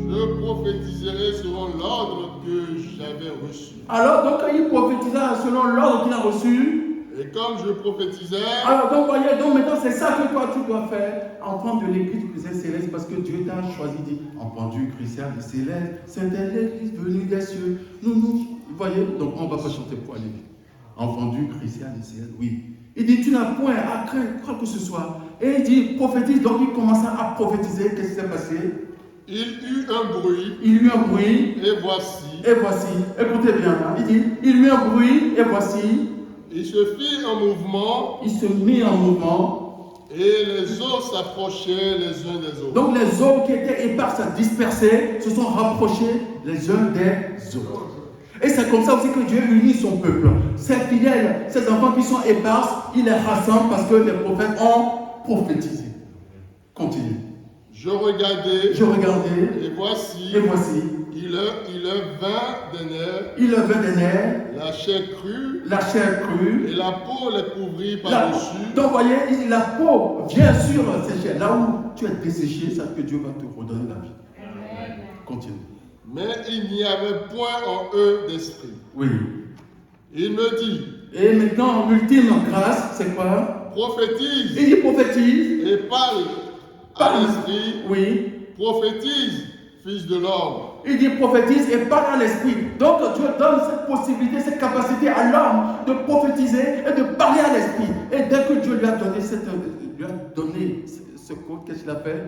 Je prophétiserai selon l'ordre que j'avais reçu. Alors, donc, il prophétisa selon l'ordre qu'il a reçu. Et comme je prophétisais, Alors, donc, voyez, donc maintenant, c'est ça que toi, tu dois faire. Enfant de l'église du Christ céleste, parce que Dieu t'a choisi, dit, enfant du Christ céleste, c'est l'église venue des cieux. Vous voyez, donc on ne va pas chanter pour aller. Enfant du Christ céleste, oui. Il dit, tu n'as point à craindre quoi que ce soit. Et il dit, prophétise. Donc, il commença à prophétiser. Qu'est-ce qui s'est passé? il eut un bruit, Il eut un bruit. et voici, Écoutez bien, hein, il dit, il eut un bruit, et voici, il se fit un mouvement, il se mit en mouvement, et les eaux s'approchaient les uns des autres. donc les eaux qui étaient éparses, dispersées, se sont rapprochées les uns des autres. Et c'est comme ça aussi que Dieu unit son peuple. Ses fidèles, ses enfants qui sont éparses, il les rassemble parce que les prophètes ont prophétisé. Continue. Je regardais, et voici, il vint des nerfs, la chair crue, et la peau les couvrit par-dessus. Donc, vous voyez, la peau vient sur ces chairs. Là où tu es desséché, c'est que Dieu va te redonner la vie. Amen. Continue. Mais il n'y avait point en eux d'esprit. Oui. Il me dit. Et maintenant, l'ultime grâce, c'est quoi? Prophétise. Il dit prophétise. Et parle à l'esprit. Oui. Prophétise, fils de l'homme. Il dit prophétise et parle à l'esprit. Donc Dieu donne cette possibilité, cette capacité à l'homme de prophétiser et de parler à l'esprit. Et dès que Dieu lui a donné ce code, qu'est-ce qu'il a fait?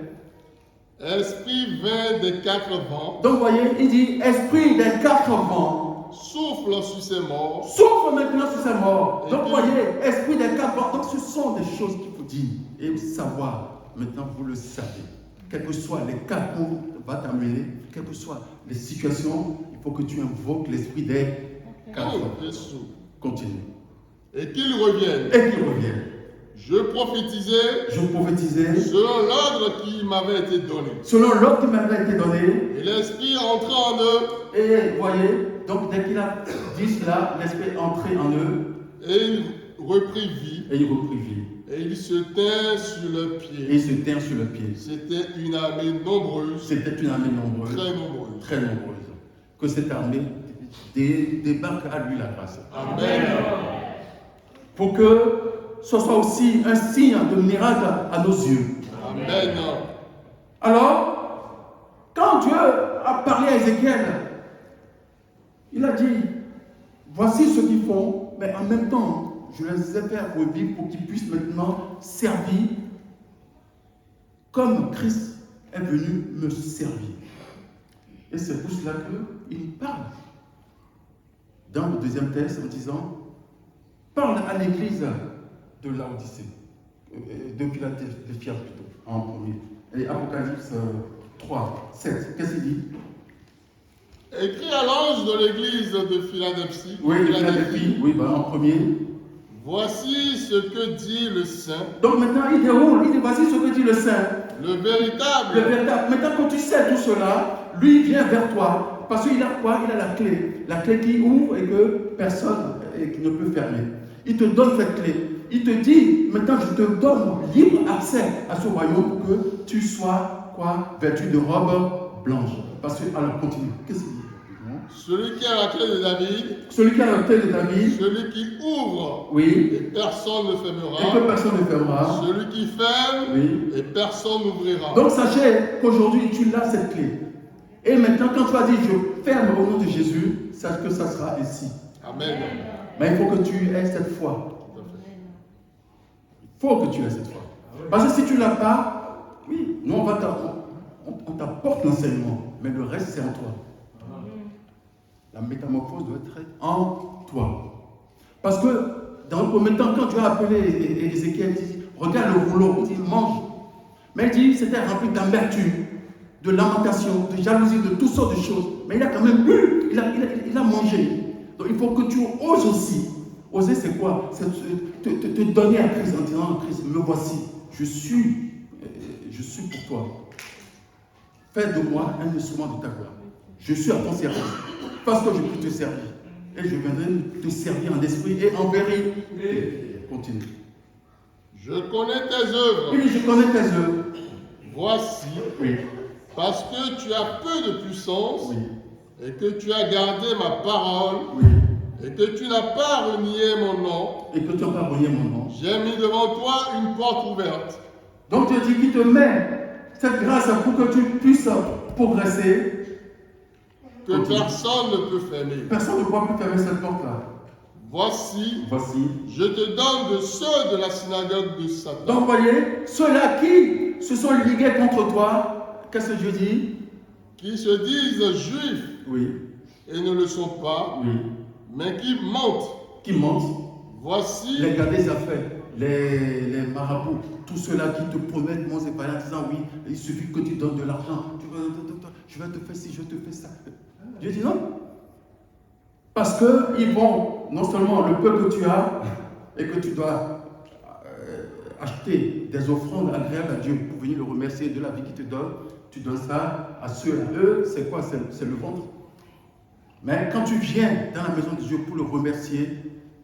Esprit vint des quatre vents. Donc vous voyez, il dit esprit des quatre vents. Souffle sur ses morts. Souffle maintenant sur ses morts. Donc vous voyez, esprit des quatre vents. Donc ce sont des choses qu'il faut dire et savoir. Maintenant vous le savez. Quels que soient les cas qu'on va t'amener, quelles que soient les situations, il faut que tu invoques l'esprit des quatre vents. Continue. Et qu'il revienne. Je prophétisais selon l'ordre qui m'avait été donné. Et l'esprit entra en eux. Et vous voyez, donc dès qu'il a dit cela, l'esprit est entré en eux. Et il reprit vie. Et il se tint sur le pied. C'était une armée nombreuse. Très nombreuse. Que cette armée débarque à lui la grâce. Amen. Pour que ce soit aussi un signe de miracle à nos yeux. Amen. Alors, quand Dieu a parlé à Ézéchiel, il a dit, voici ce qu'ils font, mais en même temps, je les ai fait revivre pour qu'ils puissent maintenant servir comme Christ est venu me servir. Et c'est pour cela qu'il parle dans le deuxième texte en disant, parle à l'église de Laodicée, de Philadelphie plutôt, en premier. Et Apocalypse 3, 7, qu'est-ce qu'il dit? Écrit à l'ange de l'église de Philadelphie. Oui, Philadelphie, oui, en premier. Voici ce que dit le Saint. Donc maintenant, il déroule, il dit voici ce que dit le Saint. Le véritable. Maintenant, quand tu sais tout cela, lui vient vers toi. Parce qu'il a quoi? Il a la clé. La clé qui ouvre et que personne ne peut fermer. Il te donne cette clé. Il te dit, maintenant je te donne libre accès à ce royaume pour que tu sois quoi? Vêtu de robe blanche. Parce que, alors continue. Qu'est-ce qu'il dit? Celui qui a la clé de David. Celui qui a la clé de David. Celui qui ouvre. Oui. Et personne ne fermera. Et que personne ne fermera. Celui qui ferme. Oui. Et personne n'ouvrira. Donc sachez qu'aujourd'hui tu as cette clé. Et maintenant quand tu vas dire je ferme au nom de Jésus, sache que ça sera ainsi. Amen. Mais il faut que tu aies cette foi. Il faut que tu aies cette foi. Parce que si tu ne l'as pas, oui, nous on t'apporte l'enseignement, mais le reste c'est en toi. La métamorphose doit être en toi. Parce que dans le premier temps, quand Dieu a appelé Ézéchiel, il dit, regarde le rouleau, il dit, mange. Mais il dit, c'était rempli d'amertume, de lamentation, de jalousie, de toutes sortes de choses. Mais il a quand même bu, il a mangé. Donc il faut que tu oses aussi. Oser c'est quoi? C'est te donner à Christ en disant, Christ, me voici, je suis pour toi. Fais de moi un instrument de ta gloire. Je suis à ton service. Parce que je peux te servir. Et je viendrai te servir en esprit et en vérité. Continue. Je connais tes œuvres. Il dit, je connais tes œuvres. Voici, Oui. parce que tu as peu de puissance, Oui. et que tu as gardé ma parole, Oui. et que tu n'as pas renié mon nom, Et que tu n'as pas renié mon nom. j'ai mis devant toi une porte ouverte. Donc Dieu dit qu'il te met cette grâce pour que tu puisses progresser. Que personne ne peut fermer. Personne ne pourra plus fermer cette porte-là. Voici, Voici. je te donne de ceux de la synagogue de Satan. Donc voyez, ceux-là qui se sont ligués contre toi, qu'est-ce que Dieu dit? Qui se disent juifs Oui. et ne le sont pas, Oui. mais qui mentent. Qui mentent. Voici, Les gars des affaires, les marabouts, tous ceux-là qui te promettent mon c'est pas en disant oui, il suffit que tu donnes de l'argent, je vais te faire ci, je te fais ça. Dieu dit non. Parce qu'ils vont, non seulement le peu que tu as, et que tu dois acheter des offrandes agréables à Dieu pour venir le remercier de la vie qu'il te donne, tu donnes ça à ceux-là. Eux, c'est quoi? C'est le ventre. Mais quand tu viens dans la maison de Dieu pour le remercier,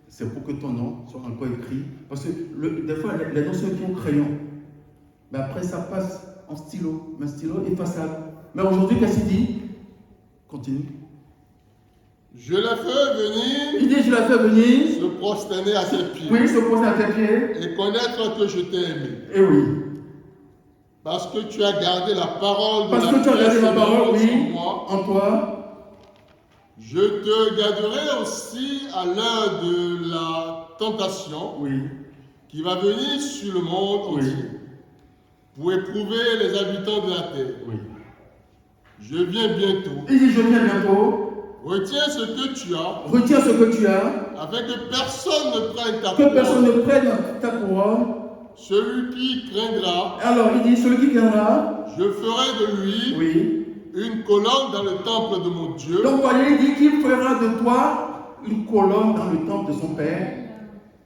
c'est pour que ton nom soit encore écrit. Parce que des fois, les noms sont écrits au crayon. Mais après, ça passe en stylo. Mais stylo est effaçable. Mais aujourd'hui, qu'est-ce qu'il dit? Continue. je les fais venir, Il dit, je l'ai fait venir. se prosterner à tes pieds, Oui, se poser à tes pieds. et connaître que je t'ai aimé. Et oui. Parce que tu as gardé la parole de Parce la que tu as gardé ma parole, persévérance oui, en moi. en toi. Je te garderai aussi à l'heure de la tentation Oui. qui va venir sur le monde Oui. entier pour éprouver les habitants de la terre. Oui. Je viens bientôt. Il dit, je viens bientôt. Retiens ce que tu as, Retiens ce que tu as. afin que personne ne prenne ta Que personne couronne. ne prenne ta couronne. Celui qui craindra, Alors, il dit, celui qui viendra. je ferai de lui Oui. une colonne dans le temple de mon Dieu. Donc, voyez, il dit qu'il fera de toi une colonne dans le temple de son Père.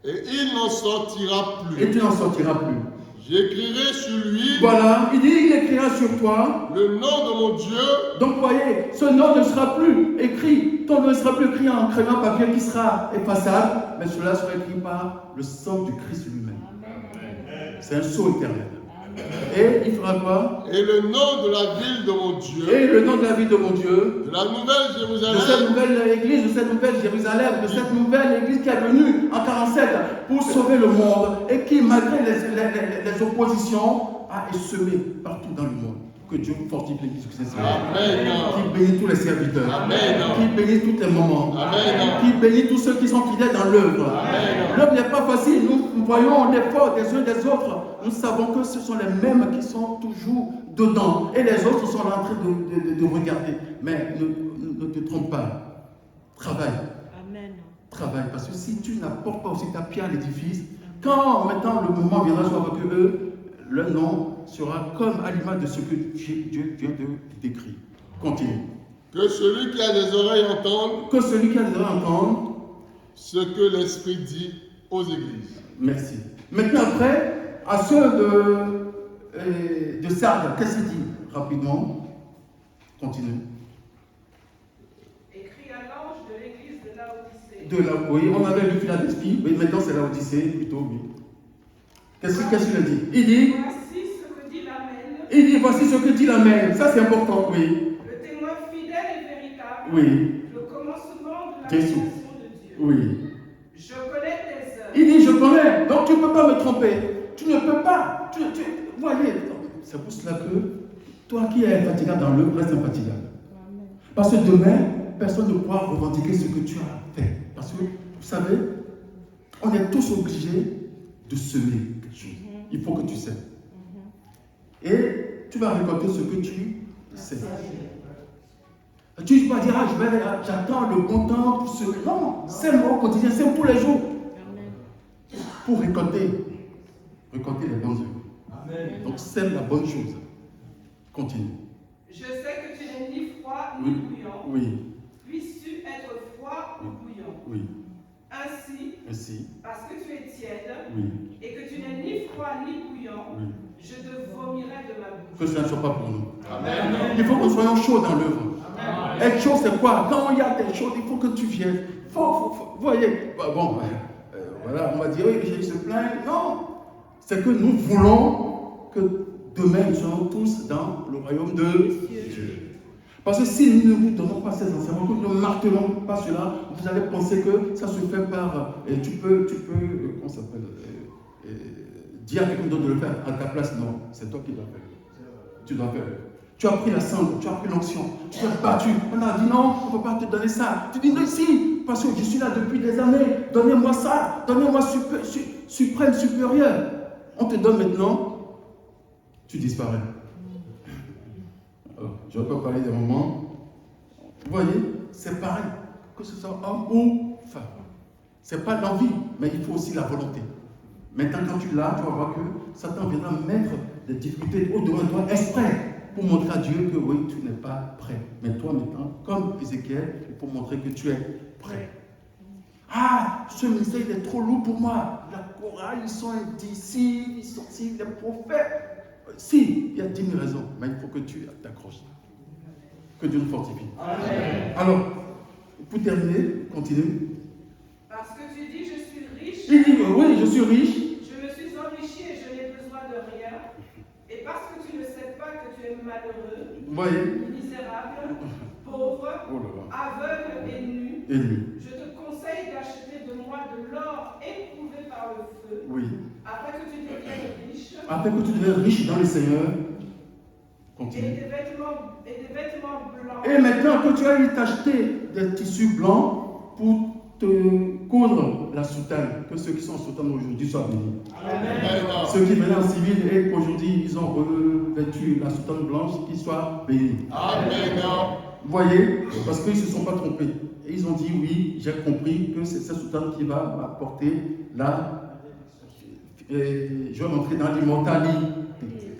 Et il n'en sortira Et plus. tu n'en sortiras plus. J'écrirai sur lui Voilà, il dit, il écrira sur toi. le nom de mon Dieu. Donc, voyez, ce nom ne sera plus écrit. Ton nom ne sera plus écrit en crayon papier qui sera effaçable. Mais cela sera écrit par le sang du Christ lui-même. C'est un sceau éternel. Et il fera quoi? Et le nom de la ville de mon Dieu, Et le nom de la vie de mon Dieu, de la nouvelle de cette Jérusalem, nouvelle église, de cette nouvelle Jérusalem, de cette nouvelle église qui est venue en 47 pour sauver le monde et qui, malgré les oppositions, a semé partout dans le monde. Que Dieu fortifie l'église que c'est Amen. Qui bénit tous les serviteurs. Amen. Qui bénit toutes les mamans. Amen. Qui bénit tous ceux qui sont fidèles dans l'œuvre. Amen. L'œuvre n'est pas facile. Nous voyons l'effort des uns des autres. Nous savons que ce sont les mêmes qui sont toujours dedans. Et les autres sont en train de regarder. Mais ne te trompe pas. Travaille. Amen. Travaille. Parce que si tu n'apportes pas aussi ta pierre à l'édifice, quand maintenant le moment viendra avec eux, le nom sera comme à l'image de ce que Dieu vient de décrire. Continue. que celui qui a des oreilles entende Que celui qui a des oreilles entende. ce que l'Esprit dit aux églises. Merci. Maintenant, après, à ceux de Sardes, qu'est-ce qu'il dit rapidement? Continue. Écrit à l'ange de l'église de Laodicée. Oui, on avait lu Philadelphie, mais maintenant c'est Laodicée, plutôt, oui. Qu'est-ce qu'il dit? Il dit, Voici ce que dit l'Amen, il dit, voici ce que dit l'Amen. Ça c'est important, oui. le témoin fidèle et véritable, Oui. le commencement de la Jésus. création de Dieu. Oui. Je connais tes œuvres. Il dit, je connais, donc tu ne peux pas me tromper. Tu ne peux pas. Voyez, c'est pour cela que toi qui es infatigable dans l'œuvre, reste infatigable. Parce que demain, personne ne pourra revendiquer ce que tu as fait. Parce que, vous savez, on est tous obligés de semer quelque chose. Il faut que tu sèmes. Et tu vas récolter ce que tu sais. Tu ne vas pas dire, j'attends le bon temps pour ce. Non, sème au quotidien, sème tous les jours. Pour récolter les bonnes œuvres. Donc sème la bonne chose. Continue. Je sais que tu n'es ni froid ni Oui. bouillant. Oui. Puisses-tu être froid ou bouillant? Oui. Ainsi, parce que tu es tiède Oui. et que tu n'es ni froid ni bouillant, Oui. je te vomirai de ma bouche. Que cela ne soit pas pour nous. Amen. Il faut qu'on soit chaud dans l'œuvre. Être chaud, c'est quoi? Quand il y a des choses, il faut que tu viennes. Vous voyez, bon, voilà, on va dire, oui, Jésus se plaint. Non, c'est que nous voulons que demain, nous serons tous dans le royaume de Dieu. Parce que si nous ne vous donnons pas ces enseignements, que nous ne martelons pas cela, vous allez penser que ça se fait par... tu peux comment ça s'appelle, dire à quelqu'un d'autre de le faire à ta place. Non, c'est toi qui dois faire. Tu dois faire. Tu as pris la cendre, tu as pris l'onction, tu t'es battu. On a dit non, on ne peut pas te donner ça. Tu dis non, si, parce que je suis là depuis des années. Donnez-moi ça, donnez-moi suprême, supérieur. On te donne maintenant, tu disparais. Alors, je ne vais pas parler des moments. Vous voyez, c'est pareil, que ce soit homme ou femme. Ce n'est pas l'envie, mais il faut aussi la volonté. Maintenant, quand tu l'as, tu vas voir que Satan viendra mettre des difficultés au-devant de toi exprès pour montrer à Dieu que oui, tu n'es pas prêt. Mais toi, maintenant, comme Ézéchiel, il faut montrer que tu es prêt. Ah, ce ministère, il est trop lourd pour moi. La chorale, ils sont d'ici, ils sont ici, les prophètes. Si, il y a 10 000 raisons, mais il faut que tu t'accroches. Que Dieu nous fortifie. Amen. Alors, pour terminer, continue. Parce que tu dis, je suis riche. Il dit, oui, je suis riche. Je me suis enrichi et je n'ai besoin de rien. Et parce que tu ne sais pas que tu es malheureux, misérable, pauvre, aveugle et nu, je te conseille d'acheter de moi de l'or éprouvé par le feu, afin que tu deviennes riche. Afin que tu deviennes riche dans le Seigneur. Continue. Et des vêtements blancs. Et maintenant que tu as t'acheter des tissus blancs pour te coudre la soutane, que ceux qui sont en soutane aujourd'hui soient bénis. Amen. Ceux qui venaient en civil et qu'aujourd'hui ils ont revêtu la soutane blanche, qu'ils soient bénis. Amen. Vous voyez, parce qu'ils ne se sont pas trompés. Et ils ont dit oui, j'ai compris que c'est cette soutane qui va m'apporter là. Je vais m'entrer dans l'immortalité.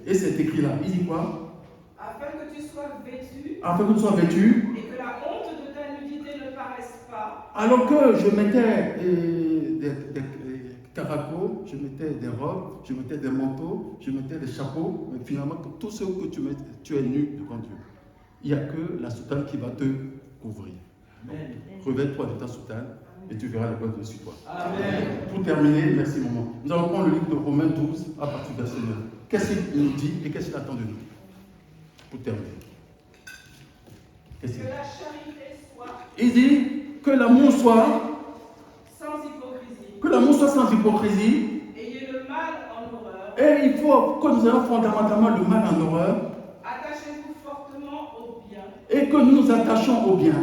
Et c'est écrit là. Il dit quoi? Afin que tu sois vêtu. Afin que tu sois vêtu. Et que la honte de ta nudité ne paraisse pas. Alors que je mettais des caracos, je mettais des robes, je mettais des manteaux, je mettais des chapeaux, mais finalement, tout ce que tu mets, tu es nu devant Dieu. Il n'y a que la soutane qui va te couvrir. Revêt-toi de ta soutane et tu verras la gloire de Dieu sur toi. Amen. Pour terminer, merci maman. Nous allons prendre le livre de Romains 12 à partir du verset 9. Qu'est-ce qu'il nous dit et qu'est-ce qu'il attend de nous? Pour terminer. Que la charité soit. Il dit que l'amour soit sans hypocrisie. Que l'amour soit sans hypocrisie. Ayez le mal en horreur. Et il faut que nous ayons fondamentalement le mal en horreur. Attachez-vous fortement au bien. Et que nous nous attachons au bien.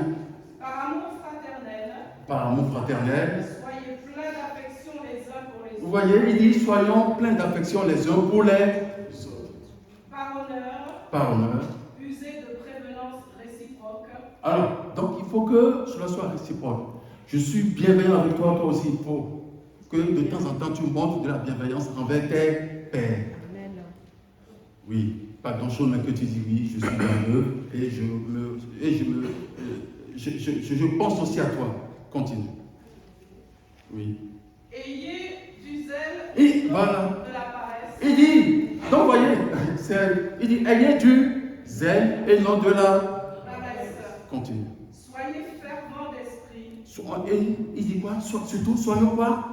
Par amour fraternel. Par amour fraternel. Soyez pleins d'affection les uns pour les autres. Vous voyez, il dit soyons pleins d'affection les uns pour les autres. Par honneur. Par honneur. Usez de prévenance réciproque. Alors, donc il faut que cela soit réciproque. Je suis bienveillant avec toi, toi aussi. Il faut que de temps en temps tu montres de la bienveillance envers tes pères. Amen. Oui, pas grand-chose, mais que tu dis oui, je suis bienveillant et je pense aussi à toi. Continue. Oui. Ayez du zèle et voilà. De la paresse. Il dit, donc voyez, il dit ayez du zèle et non de la paresse. Continue. Soyez fervents d'esprit. Et il dit quoi? Surtout, soyons quoi?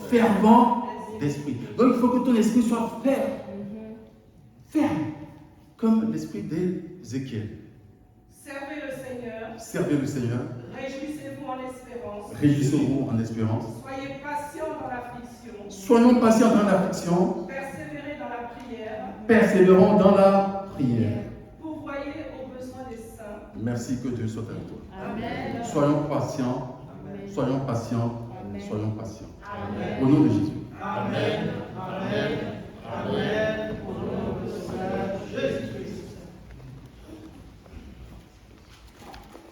Fervents d'esprit. Donc il faut que ton esprit soit ferme. Ferme. Comme l'esprit d'Ézéchiel. Servez le Seigneur. Servez le Seigneur. Réjouissez-vous en espérance. Réjouissez-vous en espérance. Soyez patients dans l'affliction. Soyons patients dans l'affliction. Persévérez dans la prière. Persévérons dans la prière. Pourvoyez aux besoins des saints. Merci, que Dieu soit avec toi. Amen. Soyons patients. Amen. Soyons patients. Amen. Soyons patients. Amen. Au nom de Jésus. Amen.